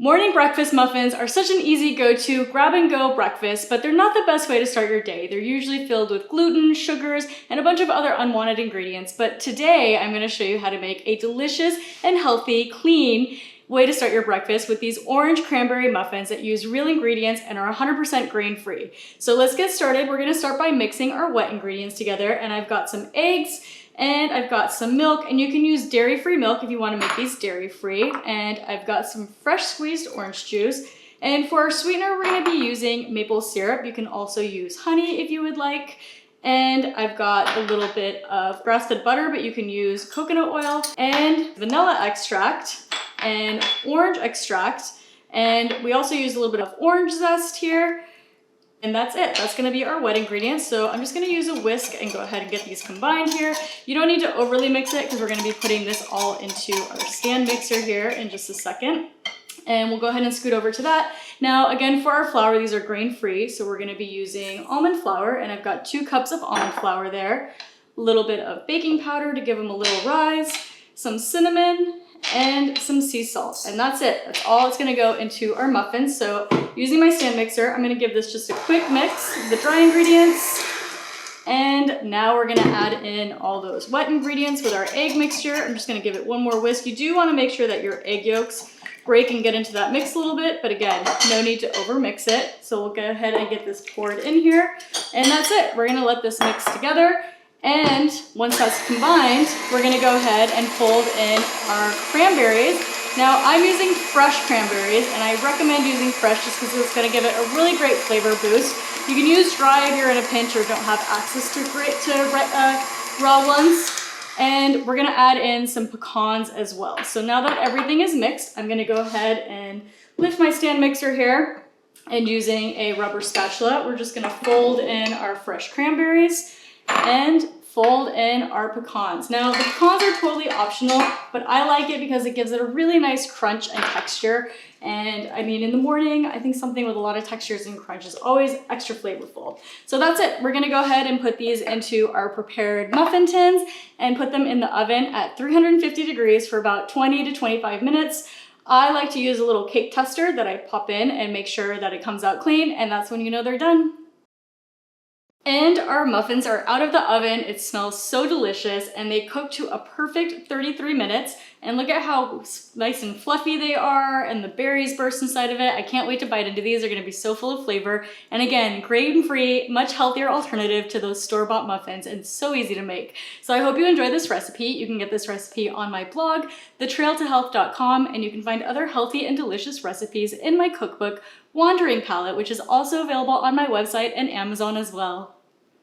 Morning breakfast muffins are such an easy go-to grab-and-go breakfast, but they're not the best way to start your day. They're usually filled with gluten, sugars, and a bunch of other unwanted ingredients. But today, I'm going to show you how to make a delicious and healthy, clean way to start your breakfast with these orange cranberry muffins that use real ingredients and are 100% grain-free. So let's get started. We're going to start by mixing our wet ingredients together, and I've got some eggs, and I've got some milk, and you can use dairy-free milk if you want to make these dairy-free. And I've got some fresh squeezed orange juice. And for our sweetener, we're going to be using maple syrup. You can also use honey if you would like. And I've got a little bit of grass-fed butter, but you can use coconut oil and vanilla extract and orange extract. And we also use a little bit of orange zest here. And that's it. That's going to be our wet ingredients. So I'm just going to use a whisk and go ahead and get these combined here. You don't need to overly mix it because we're going to be putting this all into our stand mixer here in just a second. And we'll go ahead and scoot over to that. Now, again, for our flour, these are grain-free. So we're going to be using almond flour, and I've got 2 cups of almond flour there. A little bit of baking powder to give them a little rise, some cinnamon, and some sea salt. And that's it. That's all it's going to go into our muffins. So using my stand mixer, I'm going to give this just a quick mix of the dry ingredients. And now we're going to add in all those wet ingredients with our egg mixture. I'm just going to give it one more whisk. You do want to make sure that your egg yolks break and get into that mix a little bit, but again, no need to over mix it. So we'll go ahead and get this poured in here. And that's it. We're going to let this mix together. And once that's combined, we're going to go ahead and fold in our cranberries. Now, I'm using fresh cranberries, and I recommend using fresh just because it's going to give it a really great flavor boost. You can use dry if you're in a pinch or don't have access to raw ones. And we're going to add in some pecans as well. So now that everything is mixed, I'm going to go ahead and lift my stand mixer here. And using a rubber spatula, we're just going to fold in our fresh cranberries and fold in our pecans. Now, the pecans are totally optional, but I like it because it gives it a really nice crunch and texture. And I mean, in the morning, I think something with a lot of textures and crunch is always extra flavorful. So that's it. We're gonna go ahead and put these into our prepared muffin tins and put them in the oven at 350 degrees for about 20 to 25 minutes. I like to use a little cake tester that I pop in and make sure that it comes out clean, and that's when you know they're done. And our muffins are out of the oven. It smells so delicious, and they cook to a perfect 33 minutes. And look at how nice and fluffy they are, and the berries burst inside of it. I can't wait to bite into these. They're gonna be so full of flavor. And again, grain-free, much healthier alternative to those store-bought muffins, and so easy to make. So I hope you enjoy this recipe. You can get this recipe on my blog, thetrailtohealth.com, and you can find other healthy and delicious recipes in my cookbook, Wandering Palette, which is also available on my website and Amazon as well.